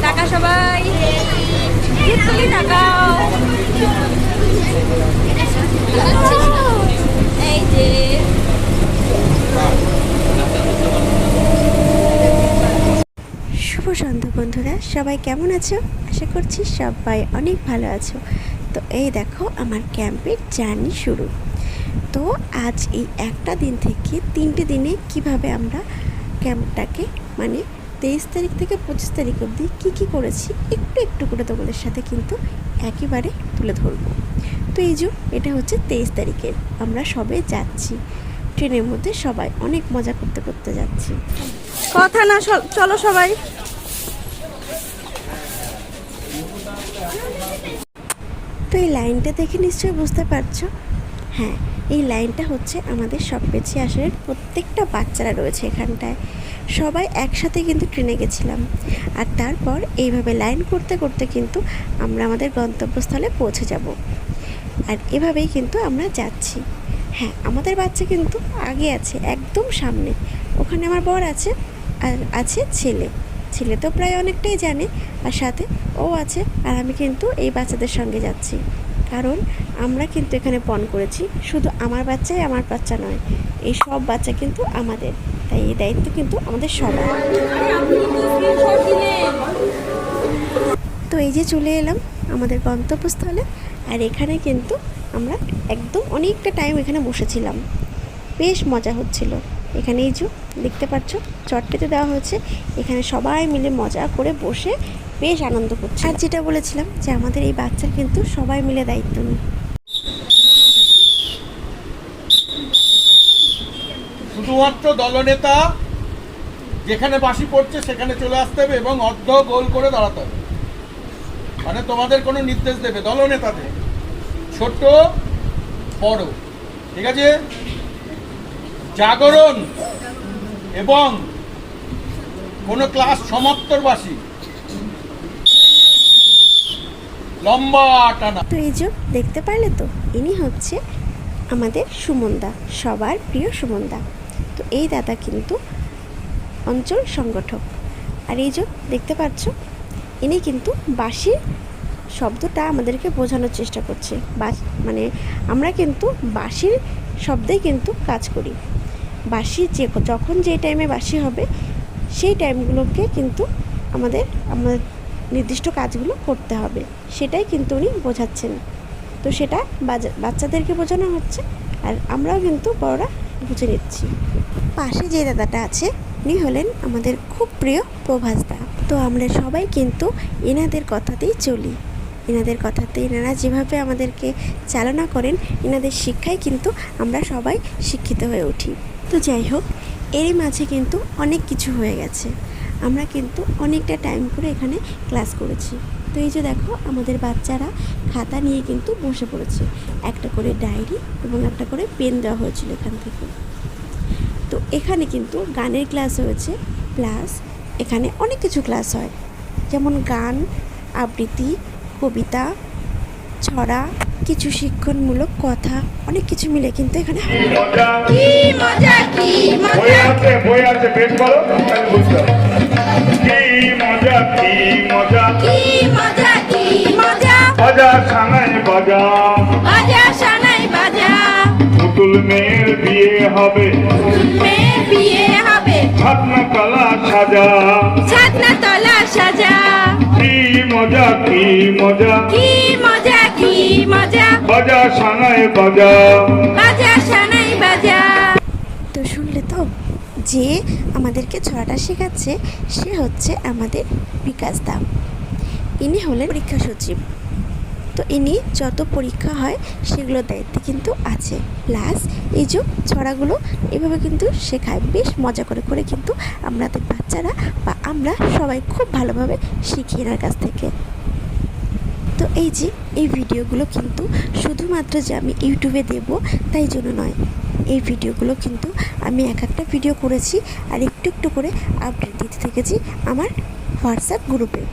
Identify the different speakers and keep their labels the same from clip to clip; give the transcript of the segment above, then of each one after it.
Speaker 1: টাকা সবাই টাকাও এই যে
Speaker 2: শুভ সন্ধ্যা বন্ধুরা, সবাই কেমন আছো? আশা করছি সবাই অনেক ভালো আছো। তো এই দেখো আমার ক্যাম্পের জার্নি শুরু। তো আজ এই একটা দিন থেকে 3টে দিনে কিভাবে আমরা ক্যাম্পটাকে মানে 23 তারিখ থেকে 25 তারিখ অবধি কী করেছি একটু একটু করে তোমাদের সাথে কিন্তু একেবারে তুলে ধরবো। তো এই যে এটা হচ্ছে 23 তারিখের, আমরা সবে যাচ্ছি ট্রেনের মধ্যে, সবাই অনেক মজা করতে করতে যাচ্ছি।
Speaker 1: কথা না চলো সবাই।
Speaker 2: তো এই লাইনটা দেখে নিশ্চয়ই বুঝতে পারছো, হ্যাঁ এই লাইনটা হচ্ছে আমাদের সবপেছি আসরের প্রত্যেকটা বাচ্চারা রয়েছে এখানটায়। সবাই একসাথে কিন্তু ট্রেনে গেছিলাম, আর তারপর এইভাবে লাইন করতে করতে কিন্তু আমরা আমাদের গন্তব্যস্থলে পৌঁছে যাব। আর এভাবেই কিন্তু আমরা যাচ্ছি। হ্যাঁ আমাদের বাচ্চা কিন্তু আগে আছে, একদম সামনে। ওখানে আমার বর আছে, আর আছে ছেলে। ছেলে তো প্রায় অনেকটাই জানে, আর সাথে ও আছে। আর আমি কিন্তু এই বাচ্চাদের সঙ্গে যাচ্ছি, কারণ আমরা কিন্তু এখানে পণ করেছি শুধু আমার বাচ্চাই আমার বাচ্চা নয়, এই সব বাচ্চা কিন্তু আমাদের, তাই এই দায়িত্ব কিন্তু আমাদের সবার। তো এই যে চলে এলাম আমাদের গন্তব্যস্থলে, আর এখানে কিন্তু আমরা একদম অনেকটা টাইম এখানে বসেছিলাম, বেশ মজা হচ্ছিল। এখানে এই যে দেখতে পাচ্ছ চটটিতে দেওয়া হয়েছে, এখানে সবাই মিলে মজা করে বসে বেশ আনন্দ করছে। আর যেটা বলেছিলাম যে আমাদের এই বাচ্চার কিন্তু সবাই মিলে দায়িত্ব নিই।
Speaker 3: শুধুমাত্র দলনেতা যেখানে বাঁশি পড়ছে সেখানে চলে আসতে হবে এবং অর্ধ গোল করে দাঁড়াতে হবে। মানে তোমাদের কোনো নির্দেশ দেবে দলনেতাদের, ছোট বড়, ঠিক আছে? জাগরণ এবং কোনো ক্লাস সমাপ্তর বাঁশি লম্বা টানা।
Speaker 2: তো এই যে দেখতে পারলে তো, ইনি হচ্ছে আমাদের সুমনদা, সবার প্রিয় সুমনদা। তো এই দাদা কিন্তু অঞ্চল সংগঠক। আর এই যে দেখতে পাচ্ছ ইনি কিন্তু বাঁশির শব্দটা আমাদেরকে বোঝানোর চেষ্টা করছে। মানে আমরা কিন্তু বাঁশির শব্দেই কিন্তু কাজ করি। বাঁশি যখন যে টাইমে বাঁশি হবে সেই টাইমগুলোকে কিন্তু আমাদের নির্দিষ্ট কাজগুলো করতে হবে, সেটাই কিন্তু উনি বোঝাচ্ছেন। তো সেটা বাচ্চাদেরকে বোঝানো হচ্ছে, আর আমরাও কিন্তু বড়রা বুঝে নিচ্ছি। পাশে যে দাদাটা আছে উনি হলেন আমাদের খুব প্রিয় প্রভাসদা। তো আমরা সবাই কিন্তু এনাদের কথাতেই চলি, এনাদের কথাতে এনারা যেভাবে আমাদেরকে চালনা করেন, এনাদের শিক্ষায় কিন্তু আমরা সবাই শিক্ষিত হয়ে উঠি। তো যাই হোক, এরই মাঝে কিন্তু অনেক কিছু হয়ে গেছে, আমরা কিন্তু অনেকটা টাইম করে এখানে ক্লাস করেছি। তো এই যে দেখো আমাদের বাচ্চারা খাতা নিয়ে কিন্তু বসে পড়েছে, একটা করে ডায়েরি এবং একটা করে পেন দেওয়া হয়েছিল এখান থেকে। তো এখানে কিন্তু গানের ক্লাস হয়েছে, প্লাস এখানে অনেক কিছু ক্লাস হয়, যেমন গান, আবৃত্তি, কবিতা, ছড়া, কিছু শিক্ষণমূলক কথা, অনেক কিছু মিলে কিন্তু এখানে
Speaker 4: পুতুল মেয়ের বিয়ে হবে, ছাতনা তলা সাজা, কি মজা কি মজা, বাজা সানায় বাজা।
Speaker 2: তো শুনলে তো, যে আমাদেরকে ছড়াটা শেখাচ্ছে সে হচ্ছে আমাদের বিকাশ দা। ইনি হলেন পরীক্ষা সচিব। তো ইনি যত পরীক্ষা হয় সেগুলোর দায়িত্বে কিন্তু আছে, প্লাস এই যে ছড়াগুলো এভাবে কিন্তু শেখায়, বেশ মজা করে করে কিন্তু আমাদের বাচ্চারা বা আমরা সবাই খুব ভালোভাবে শিখি এনার কাছ থেকে। তো এই যে এই ভিডিওগুলো কিন্তু শুধুমাত্র যে আমি ইউটিউবে দেব তাই জন্য নয়, এই ভিডিওগুলো কিন্তু আমি এক একটা ভিডিও করেছি আর একটু একটু করে আপডেট দিতে থেকেছি আমার হোয়াটসঅ্যাপ গ্রুপে।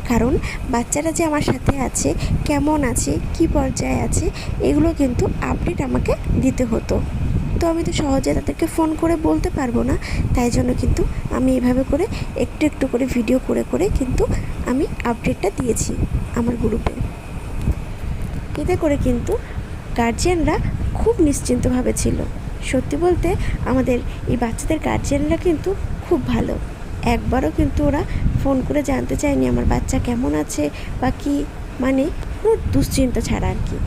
Speaker 2: কারণ বাচ্চারা যে আমার সাথে আছে, কেমন আছে, কি পর্যায়ে আছে, এগুলো কিন্তু আপডেট আমাকে দিতে হতো। কিন্তু আমি তো সহজে তাদেরকে ফোন করে বলতে পারবো না, তাই জন্য কিন্তু আমি এভাবে করে একটু একটু করে ভিডিও করে করে কিন্তু আমি আপডেটটা দিয়েছি আমার গ্রুপে। এতে করে কিন্তু গার্জিয়ানরা খুব নিশ্চিন্তভাবে ছিল। সত্যি বলতে আমাদের এই বাচ্চাদের গার্জিয়ানরা কিন্তু খুব ভালো। একবারও কিন্তু ওরা ফোন করে জানতে চায়নি আমার বাচ্চা কেমন আছে বা কী, মানে কোনো দুশ্চিন্তা ছাড়া আর কি।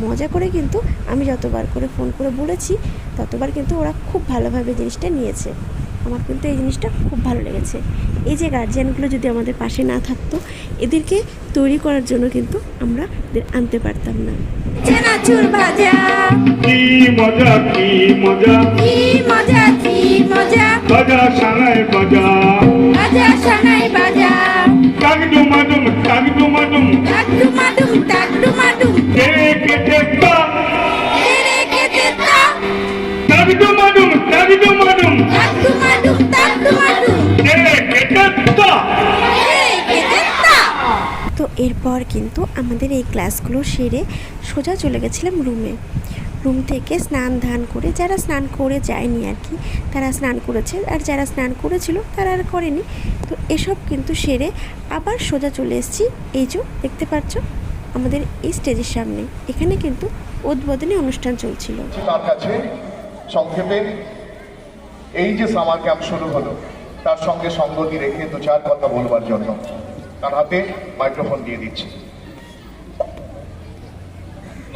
Speaker 2: মজা করে কিন্তু আমি যতবার করে ফোন করে বলেছি ততবার কিন্তু ওরা খুব ভালোভাবে জিনিসটা নিয়েছে। আমার কিন্তু এই জিনিসটা খুব ভালো লেগেছে। এই যে গার্জিয়ানগুলো যদি আমাদের পাশে না থাকতো, এদেরকে তৈরি করার জন্য কিন্তু আমরা এদের আনতে পারতাম না।
Speaker 1: চানাচুর ভাজা,
Speaker 4: কি মজা কি মজা,
Speaker 1: কি মজা কি মজা,
Speaker 4: বাজা সানায় বাজা,
Speaker 1: বাজা সানাই বাজা,
Speaker 4: টাক ডুমাডুম টাক ডুমাডুম,
Speaker 1: টাক ডুমাডুম টাক ডুমাডুম,
Speaker 4: কে কেটে তা,
Speaker 1: তেরে কেতে তা,
Speaker 4: টাক ডুমাডুম টাক ডুমাডুম,
Speaker 1: টাক ডুমাডুম টাক ডুমাডুম,
Speaker 4: কে কেটে তা।
Speaker 1: তেরে কেতে তা।
Speaker 2: তো এরপর কিন্তু আমাদের এই ক্লাসগুলো সেরে সোজা চলে গেছিলাম রুমে। রুম থেকে স্নান ধান করে, যারা স্নান করে যায়নি আর কি তারা স্নান করেছে, আর যারা স্নান করেছিল তারা আর করেনি। তো এসব কিন্তু সেরে আবার সোজা চলে এসেছি, এই যে দেখতে পাচ্ছ আমাদের এই স্টেজের সামনে। এখানে কিন্তু উদ্বোধনী অনুষ্ঠান চলছিল।
Speaker 5: তার কাছে সংক্ষেপে এই যে সামার ক্যাম্প শুরু হলো তার সঙ্গে সঙ্গতি রেখে দু চার কথা বলবার জন্য তার হাতে মাইক্রোফোন দিয়ে দিচ্ছি।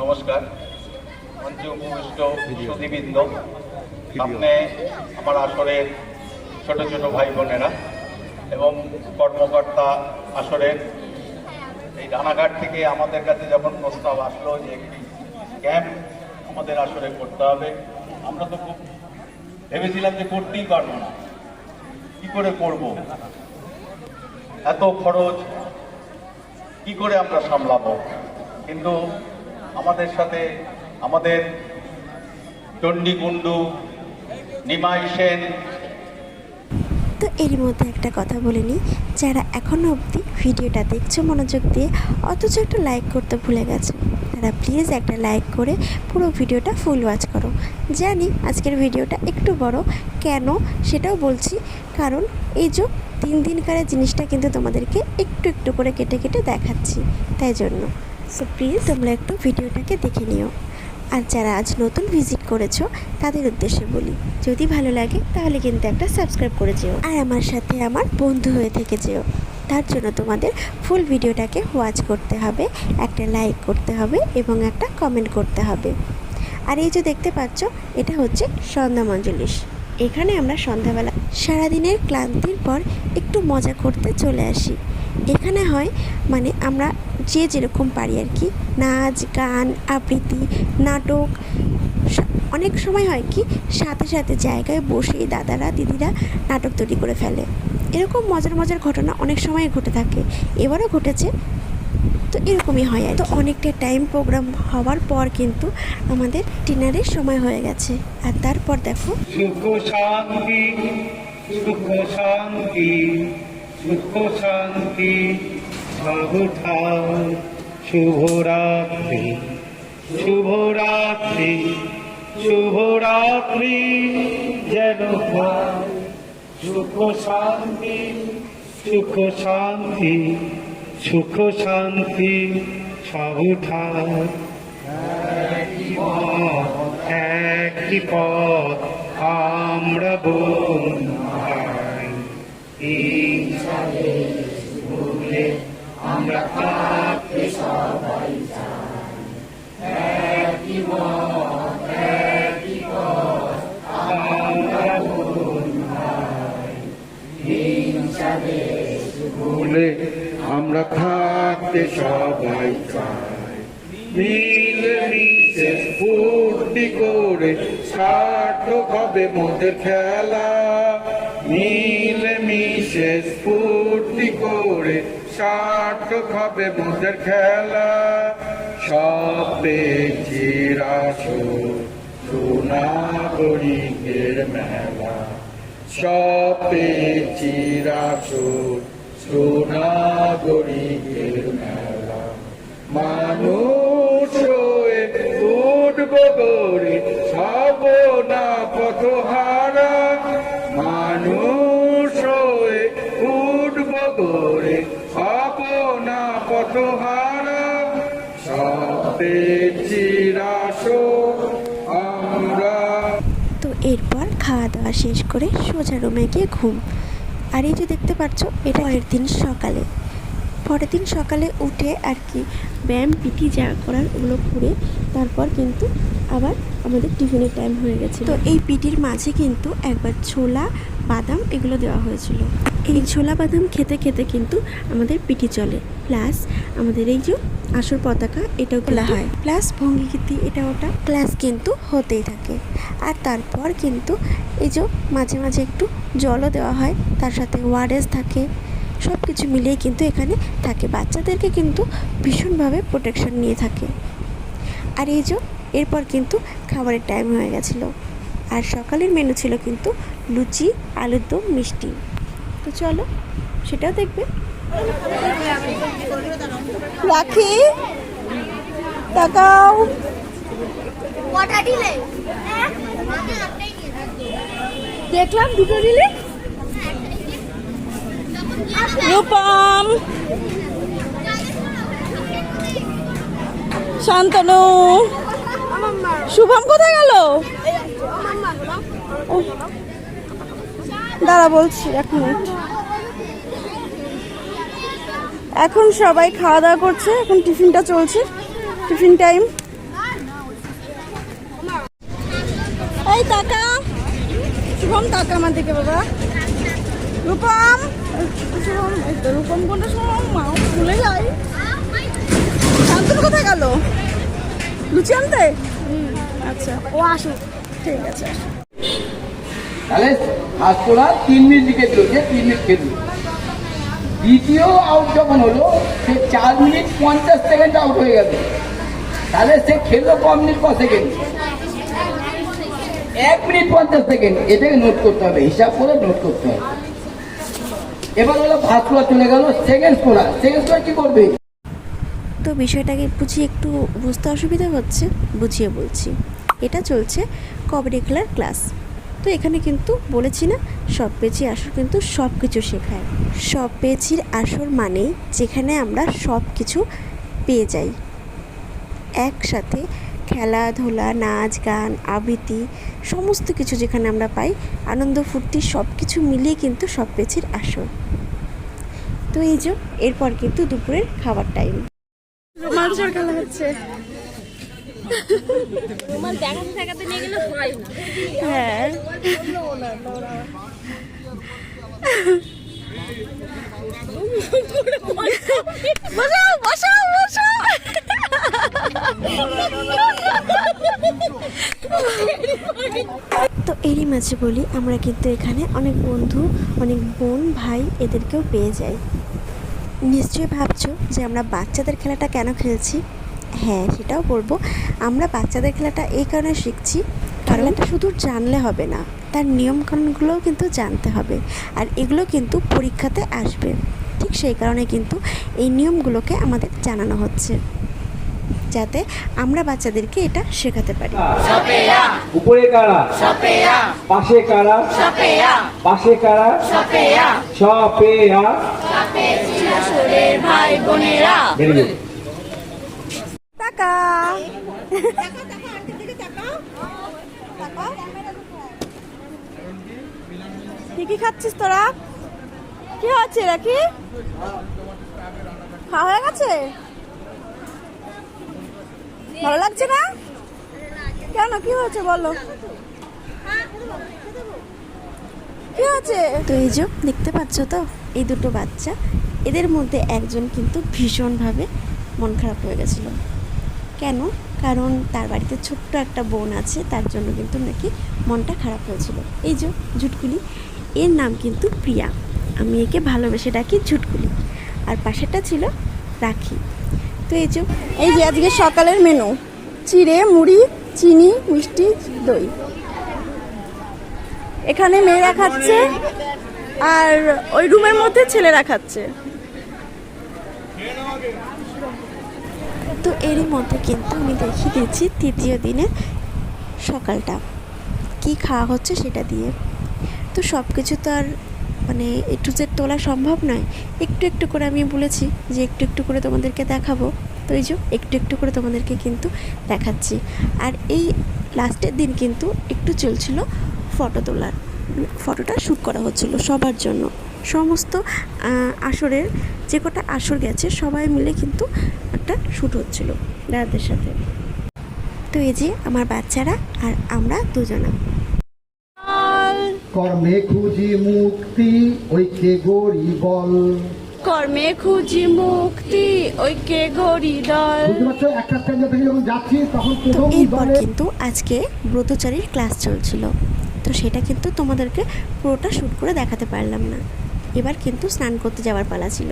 Speaker 6: নমস্কার মঞ্চে উপবিষ্ট সুধীবৃন্দ, সামনে আমার আসরের ছোট ছোট ভাই বোনেরা এবং কর্মকর্তা আসরের। এই রানাঘাট থেকে আমাদের কাছে যখন প্রস্তাব আসলো যে একটি ক্যাম্প আমাদের আসরে করতে হবে, আমরা তো খুব ভেবেছিলাম যে করতেই পারবো না, কি করে করব, এত খরচ কি করে আমরা সামলাবো। কিন্তু আমাদের সাথে আমাদের চণ্ডী কুণ্ডু, নিমাই সেন।
Speaker 2: তো এর মধ্যে একটা কথা বলে নিই, যারা এখনও অবধি ভিডিওটা দেখছো মনোযোগ দিয়ে অথচ একটা লাইক করতে ভুলে গেছো, তারা প্লিজ একটা লাইক করে পুরো ভিডিওটা ফুল ওয়াচ করো। জানি আজকের ভিডিওটা একটু বড়, কেন সেটাও বলছি, কারণ এই যে 3 দিনকারের জিনিসটা কিন্তু তোমাদেরকে একটু একটু করে কেটে কেটে দেখাচ্ছি, তাই জন্য সো প্লিজ তোমরা একটু ভিডিওটাকে দেখে নিও। আর যারা আজ নতুন ভিজিট করেছো তাদের উদ্দেশ্যে বলি, যদি ভালো লাগে তাহলে কিন্তু একটা সাবস্ক্রাইব করে যেও, আর আমার সাথে আমার বন্ধু হয়ে থেকে যেও। তার জন্য তোমাদের ফুল ভিডিওটাকে ওয়াচ করতে হবে, একটা লাইক করতে হবে এবং একটা কমেন্ট করতে হবে। আর এই যে দেখতে পাচ্ছ, এটা হচ্ছে সন্ধ্যা মঞ্জুলিশ। এখানে আমরা সন্ধ্যাবেলা সারাদিনের ক্লান্তির পর একটু মজা করতে চলে আসি। এখানে হয় মানে আমরা যে যেরকম পারি আর কি, নাচ গান আবৃত্তি নাটক, অনেক সময় হয় কি সাথে সাথে জায়গায় বসে দাদারা দিদিরা নাটক তৈরি করে ফেলে। এরকম মজার মজার ঘটনা অনেক সময় ঘটে থাকে, এবারও ঘটেছে। তো এরকমই হয়। তো অনেকটা টাইম প্রোগ্রাম হওয়ার পর কিন্তু আমাদের ডিনারের সময় হয়ে গেছে। আর তারপর দেখো
Speaker 7: সুখ শান্তি সুখ শান্তি সুখ শান্তি সবুঠাও শুভরাত্রি শুভরাত্রি শুভরাত্রি যেন হয় সুখ শান্তি সুখ শান্তি সুখ শান্তি সবুঠাও একই পথ আমরা বন্ধুভাই আমরা থাকতে সবাই চাই একই মত একই পথ আমরা বন্ধুভাই ভুলে আমরা থাকতে সবাই চাই মিলেমিশে ফুর্তি করে সার্থক হবে মোদের খেলা মিলেমিশে ফুর্তি করে সার্থক হবে মোদের খেলা সব পেয়েছি আসর সোনাগরিকের মেলা সব পেয়েছি আসর সোনাগরিকের মেলা মানুষ হয়ে উঠব গড়ে সব হারা মানুষ হয়ে উঠব গড়ে, হব না পথ হারা সবে চিরাশোক আমরা।
Speaker 2: তো এরপর খাওয়া দাওয়া শেষ করে সোজা রুমে গিয়ে ঘুম। আর এই যে দেখতে পাচ্ছ, এটা পরের দিন সকালে উঠে আর কি ব্যায়াম পিটি যা করার ওগুলো করে তারপর কিন্তু আবার আমাদের টিফিনের টাইম হয়ে গেছে। তো এই পিটির মাঝে কিন্তু একবার ছোলা বাদাম এগুলো দেওয়া হয়েছিল। এই ছোলা বাদাম খেতে খেতে কিন্তু আমাদের পিটি চলে, প্লাস আমাদের এই যে আসল পতাকা এটাও তোলা হয়, প্লাস ভঙ্গিগীতি এটা ওটা ক্লাস কিন্তু হতেই থাকে। আর তারপর কিন্তু এই যে মাঝে মাঝে একটু জলও দেওয়া হয়, তার সাথে ওয়ারেস থাকে, সব কিছু মিলিয়ে কিন্তু এখানে থাকে। বাচ্চাদেরকে কিন্তু ভীষণভাবে প্রোটেকশন নিয়ে থাকে। আর এই যে এরপর কিন্তু খাবারের টাইম হয়ে গেছিলো। আর সকালের মেনু ছিল কিন্তু লুচি, আলুর দম, মিষ্টি। তো চলো সেটাও দেখবে। রাখি তাকাও,
Speaker 1: কটা দিলে?
Speaker 2: দেখলাম দুটো দিলে। রূপম, শান্তনু, শুভম কোথায় গেল? দাঁড়া বলছি, এক মিনিট। এখন সবাই খাওয়া দাওয়া করছে, এখন টিফিনটা চলছে, টিফিন টাইম। এই টাকা, শুভম টাকা আমার দিকে বাবা। রূপম, শুভম, এই তো রূপম কোনটা, শুভম মা ভুলে যায়। শান্তনু কোথায় গেল? লুচি আনতে? আচ্ছা, ও আসুক, ঠিক আছে।
Speaker 8: তাহলে ফার্স্ট তোরা 3 মিনিট লিখে দিল, যে 3 মিনিট খেলল। দ্বিতীয় আউট যখন হলো, সে 4 মিনিট 50 সেকেন্ড আউট হয়ে গেল। তাহলে সে খেললো ক মিনিট ক সেকেন্ড? 1 minute 50 second. এটাকে নোট করতে হবে, হিসাব করে নোট করতে হবে। এবার হলো ফার্স্ট স্কোর চলে গেল, সেকেন্ড স্কোর কি করবে?
Speaker 2: তো বিষয়টাকে বুঝিয়ে একটু বুঝতে অসুবিধা হচ্ছে, বুঝিয়ে বলছি। এটা চলছে কবাডি খেলার ক্লাস। তো এখানে কিন্তু বলেছি না, সব পেঁচি আসর কিন্তু সব কিছু শেখায়। সব পেঁচির আসর মানেই যেখানে আমরা সব কিছু পেয়ে যাই একসাথে, খেলাধুলা, নাচ গান, আবৃত্তি, সমস্ত কিছু যেখানে আমরা পাই, আনন্দ ফুর্তি সব কিছু মিলিয়ে কিন্তু সব পেঁচির আসর। তো এই যে এরপর কিন্তু দুপুরের খাবার টাইম। রোমাঞ্চের খেলা হচ্ছে।
Speaker 1: তোমার দেখাতে দেখাতে নিয়ে গেলে হয় না।
Speaker 2: হ্যাঁ, বসাও বসাও বসাও। তো এরই মাঝে বলি, আমরা কিন্তু এখানে অনেক বন্ধু, অনেক বোন ভাই এদেরকেও পেয়ে যাই। নিশ্চয়ই ভাবছো যে আমরা বাচ্চাদের খেলাটা কেন খেলছি। হ্যাঁ, সেটাও বলবো। আমরা বাচ্চাদের খেলাটা এই কারণে শিখছি, খেলাটা শুধু জানলে হবে না, তার নিয়মকানুনগুলোও কিন্তু জানতে হবে। আর এগুলো কিন্তু পরীক্ষাতে আসবে, ঠিক সেই কারণে কিন্তু এই নিয়মগুলোকে আমাদের জানানো হচ্ছে, যাতে আমরা বাচ্চাদেরকে এটা শেখাতে পারি।
Speaker 8: উপরে কারা? পাশে কারা? পাশে কারা? সপেয়া
Speaker 1: ভাই বোনেরা।
Speaker 8: Very good.
Speaker 2: টাকা কি খাচ্ছিস তোরা? কি হচ্ছে রাখি? খাওয়া হয়ে গেছে? ভালো লাগছে না কেন? কি হয়েছে বলো, কি হয়েছে? তো এই যে দেখতে পাচ্ছ তো, এই দুটো বাচ্চা, এদের মধ্যে একজন কিন্তু ভীষণভাবে মন খারাপ হয়ে গেছিল। কেন? কারণ তার বাড়িতে ছোট্ট একটা বোন আছে, তার জন্য কিন্তু নাকি মনটা খারাপ হয়েছিল। এই যে ঝুটকুলি, এর নাম কিন্তু প্রিয়া, আমি একে ভালোবেসে ডাকি ঝুটকুলি। আর পাশেরটা ছিল রাখি। তো এই যে আজকে সকালের মেনু, চিড়ে, মুড়ি, চিনি, মিষ্টি, দই। এখানে মেয়েরা খাচ্ছে আর ওই রুমের মধ্যে ছেলেরা খাচ্ছে। তো এরই মধ্যে কিন্তু আমি দেখিয়ে দিচ্ছি তৃতীয় দিনের সকালটা কি খাওয়া হচ্ছে সেটা দিয়ে। তো সব কিছু তো আর মানে A to Z তোলা সম্ভব নয়, একটু একটু করে আমি বলেছি যে একটু একটু করে তোমাদেরকে দেখাবো। তো এই যে একটু একটু করে তোমাদেরকে কিন্তু দেখাচ্ছি। আর এই লাস্টের দিন কিন্তু একটু চলছিল ফটো তোলার, ফটোটা শ্যুট করা হচ্ছিল সবার জন্য। সমস্ত আসরের যে কটা আসর গেছে সবাই মিলে কিন্তু একটা শ্যুট হচ্ছিল দাদাদের সাথে। তো এই যে আমার বাচ্চারা আর আমরা দুজনা।
Speaker 9: কর্মে খুঁজি মুক্তি ঐক্যে গড়ি বল।
Speaker 1: কর্মে খুঁজি মুক্তি ঐক্যে গড়ি দল।
Speaker 9: বুঝতে পারছো, একটা স্ট্যান্ডার্ড থেকে যখন যাচ্ছি তখন
Speaker 2: তো
Speaker 9: প্রথম
Speaker 2: এরপর
Speaker 9: দলে
Speaker 2: কিন্তু আজকে ব্রতচারীর ক্লাস চলছিল, তো সেটা কিন্তু তোমাদেরকে পুরোটা শ্যুট করে দেখাতে পারলাম না। এবার কিন্তু স্নান করতে যাওয়ার পালা ছিল,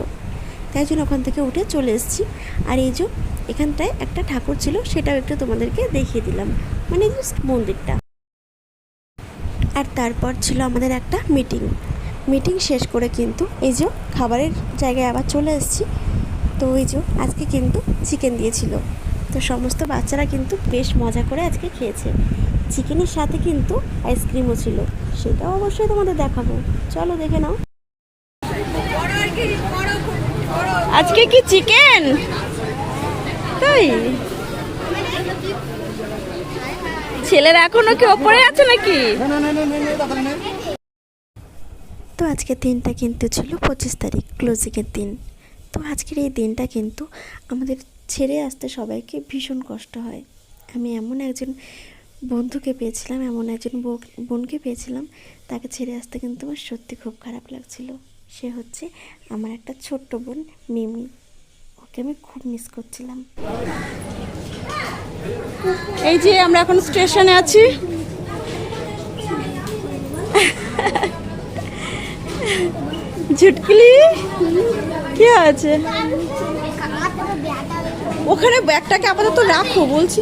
Speaker 2: তাই জন্য ওখান থেকে উঠে চলে এসেছি। আর এই যে এখানটায় একটা ঠাকুর ছিল, সেটাও একটু তোমাদেরকে দেখিয়ে দিলাম, মানে জাস্ট মন্দিরটা। আর তারপর ছিল আমাদের একটা মিটিং শেষ করে কিন্তু এই যে খাবারের জায়গায় আবার চলে এসেছি। তো এই যে আজকে কিন্তু চিকেন দিয়েছিল, তো সমস্ত বাচ্চারা কিন্তু বেশ মজা করে আজকে খেয়েছে। চিকেনের সাথে কিন্তু আইসক্রিমও ছিল, সেটাও অবশ্যই তোমাদের দেখাবো, চলো দেখে নাও।
Speaker 1: আজকে কি চিকেন? তাই ছেলেরা এখনো কি ওপরে আছে নাকি?
Speaker 2: তো আজকের দিনটা কিন্তু ছিল 25 তারিখ, ক্লোজিংয়ের দিন। তো আজকের এই দিনটা কিন্তু আমাদের ছেড়ে আসতে সবাইকে ভীষণ কষ্ট হয়। আমি এমন একজন বন্ধুকে পেয়েছিলাম, এমন একজন বোনকে পেয়েছিলাম, তাকে ছেড়ে আসতে কিন্তু আমার সত্যি খুব খারাপ লাগছিল। সে হচ্ছে আমার একটা ছোট্ট বোন মিমি, ওকে আমি খুব মিস করছিলাম।
Speaker 1: এই যে আমরা এখন স্টেশনে আছি। ঝুটকিলি কি আছে ওখানে? ব্যাগটাকে আপাতত রাখো বলছি।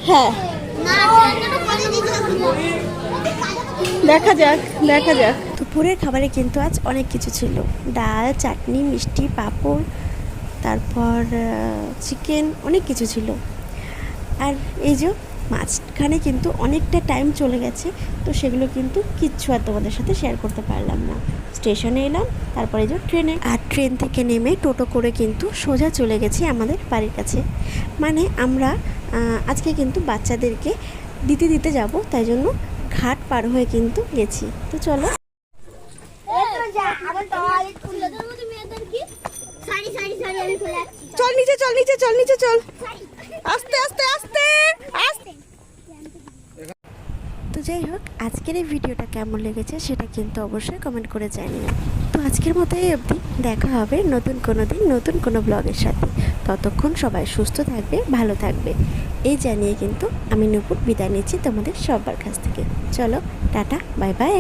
Speaker 1: হ্যাঁ, দেখা যাক।
Speaker 2: দুপুরের খাবারে কিন্তু আজ অনেক কিছু ছিল, ডাল, চাটনি, মিষ্টি, পাঁপড়, তারপর চিকেন, অনেক কিছু ছিল। আর এই যে মাঝখানে কিন্তু অনেকটা টাইম চলে গেছে, তো সেগুলো কিন্তু কিচ্ছু আর তোমাদের সাথে শেয়ার করতে পারলাম না। স্টেশনে এলাম, তারপরে যে ট্রেনে, আর ট্রেন থেকে নেমে টোটো করে কিন্তু সোজা চলে গেছি আমাদের বাড়ির কাছে। মানে আমরা আজকে কিন্তু বাচ্চাদেরকে দিতে যাব, তাই জন্য ঘাট পার হয়ে কিন্তু গেছি। তো চলো।
Speaker 1: চল নিচে চল। আস্তে আস্তে।
Speaker 2: তো যাই হোক, আজকের এই ভিডিওটা কেমন লেগেছে সেটা কিন্তু অবশ্যই কমেন্ট করে জানিও। তো আজকের মতো এই অবধি, দেখা হবে নতুন কোনো দিন নতুন কোনো ব্লগের সাথে। ততক্ষণ সবাই সুস্থ থাকবে, ভালো থাকবে, এই জানিয়ে কিন্তু আমি নূপুর বিদায় নিচ্ছি তোমাদের সবার কাছ থেকে। চলো, টাটা, বাই বাই।